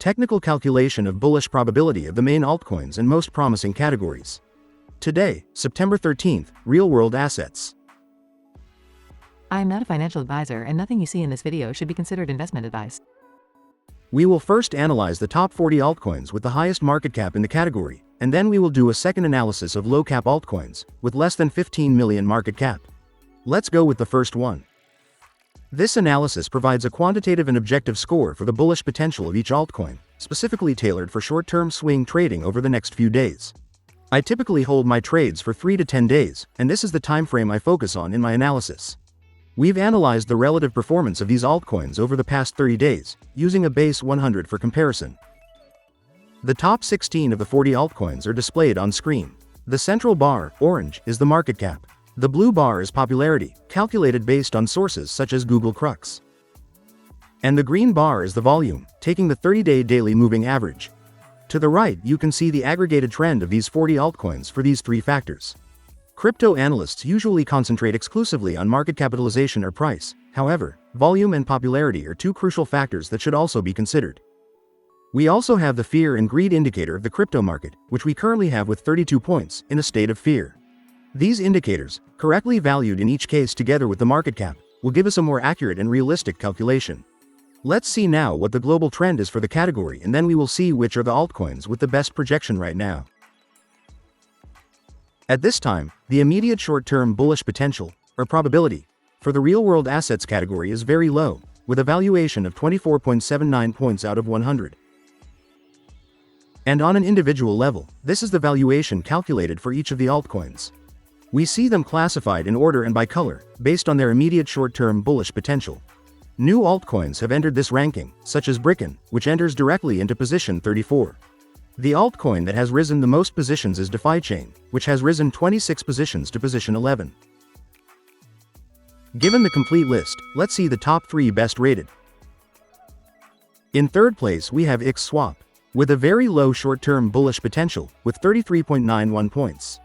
Technical calculation of bullish probability of the main altcoins and most promising categories. Today, September 13th, real-world assets. I am not a financial advisor and nothing you see in this video should be considered investment advice. We will first analyze the top 40 altcoins with the highest market cap in the category, and then we will do a second analysis of low-cap altcoins, with less than 15 million market cap. Let's go with the first one. This analysis provides a quantitative and objective score for the bullish potential of each altcoin, specifically tailored for short-term swing trading over the next few days. I typically hold my trades for 3 to 10 days, and this is the time frame I focus on in my analysis. We've analyzed the relative performance of these altcoins over the past 30 days, using a base 100 for comparison. The top 16 of the 40 altcoins are displayed on screen. The central bar, orange, is the market cap. The blue bar is popularity, calculated based on sources such as Google Crux. And the green bar is the volume, taking the 30-day daily moving average. To the right, you can see the aggregated trend of these 40 altcoins for these three factors. Crypto analysts usually concentrate exclusively on market capitalization or price. However, volume and popularity are two crucial factors that should also be considered. We also have the fear and greed indicator of the crypto market, which we currently have with 32 points, in a state of fear. These indicators, correctly valued in each case together with the market cap, will give us a more accurate and realistic calculation. Let's see now what the global trend is for the category, and then we will see which are the altcoins with the best projection right now. At this time, the immediate short-term bullish potential, or probability, for the real-world assets category is very low, with a valuation of 24.79 points out of 100. And on an individual level, this is the valuation calculated for each of the altcoins. We see them classified in order and by color, based on their immediate short-term bullish potential. New altcoins have entered this ranking, such as Bricken, which enters directly into position 34. The altcoin that has risen the most positions is DeFi Chain, which has risen 26 positions to position 11. Given the complete list, let's see the top 3 best rated. In third place we have IXO, with a very low short-term bullish potential, with 33.91 points.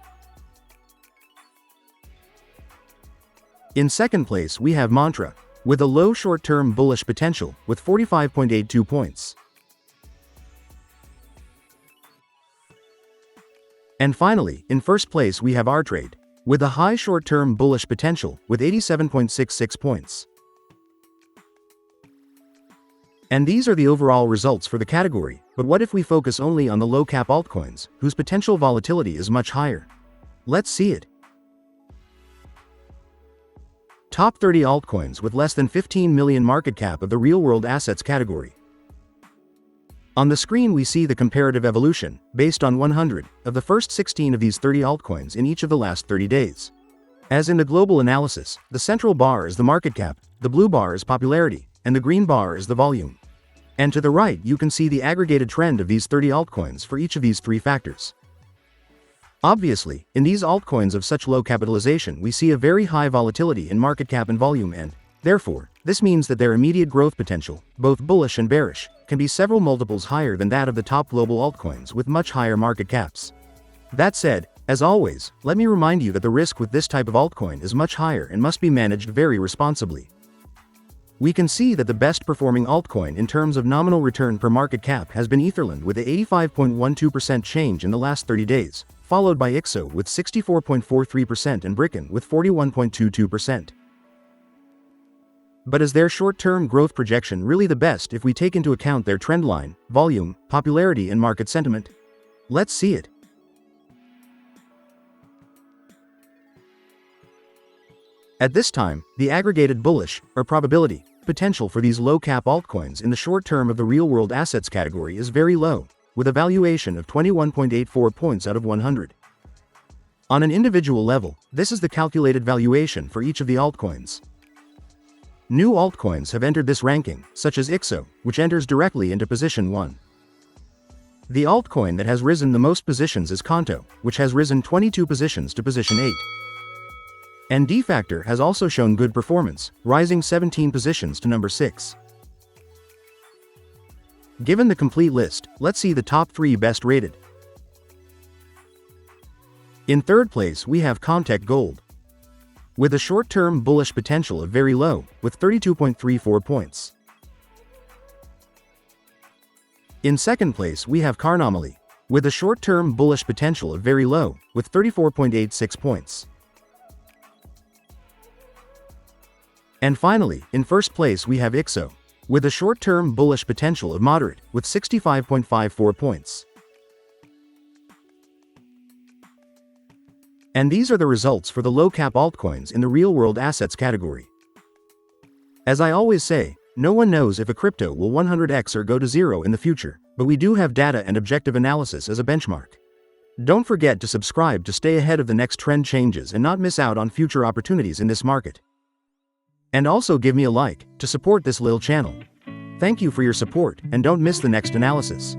In second place we have Mantra, with a low short-term bullish potential, with 45.82 points. And finally, in first place we have Artrade, with a high short-term bullish potential, with 87.66 points. And these are the overall results for the category, but what if we focus only on the low-cap altcoins, whose potential volatility is much higher? Let's see it. Top 30 altcoins with less than 15 million market cap of the real-world assets category. On the screen we see the comparative evolution, based on 100, of the first 16 of these 30 altcoins in each of the last 30 days. As in the global analysis, the central bar is the market cap, the blue bar is popularity, and the green bar is the volume. And to the right you can see the aggregated trend of these 30 altcoins for each of these three factors. Obviously, in these altcoins of such low capitalization we see a very high volatility in market cap and volume, and, therefore, this means that their immediate growth potential, both bullish and bearish, can be several multiples higher than that of the top global altcoins with much higher market caps. That said, as always, let me remind you that the risk with this type of altcoin is much higher and must be managed very responsibly. We can see that the best performing altcoin in terms of nominal return per market cap has been Etherland with a 85.12% change in the last 30 days, followed by IXO with 64.43% and Bricken with 41.22%. But is their short-term growth projection really the best if we take into account their trendline, volume, popularity and market sentiment? Let's see it. At this time, the aggregated bullish, or probability, potential for these low-cap altcoins in the short term of the real-world assets category is very low, with a valuation of 21.84 points out of 100. On an individual level, this is the calculated valuation for each of the altcoins. New altcoins have entered this ranking, such as IXO, which enters directly into position 1. The altcoin that has risen the most positions is Conto, which has risen 22 positions to position 8. And D-Factor has also shown good performance, rising 17 positions to number 6. Given the complete list, let's see the top 3 best rated. In third place we have Comtech Gold, with a short-term bullish potential of very low, with 32.34 points. In second place we have Carnomaly, with a short-term bullish potential of very low, with 34.86 points. And finally, in first place we have IXO, with a short-term bullish potential of moderate, with 65.54 points. And these are the results for the low-cap altcoins in the real-world assets category. As I always say, no one knows if a crypto will 100x or go to zero in the future, but we do have data and objective analysis as a benchmark. Don't forget to subscribe to stay ahead of the next trend changes and not miss out on future opportunities in this market. And also give me a like to support this little channel. Thank you for your support and don't miss the next analysis.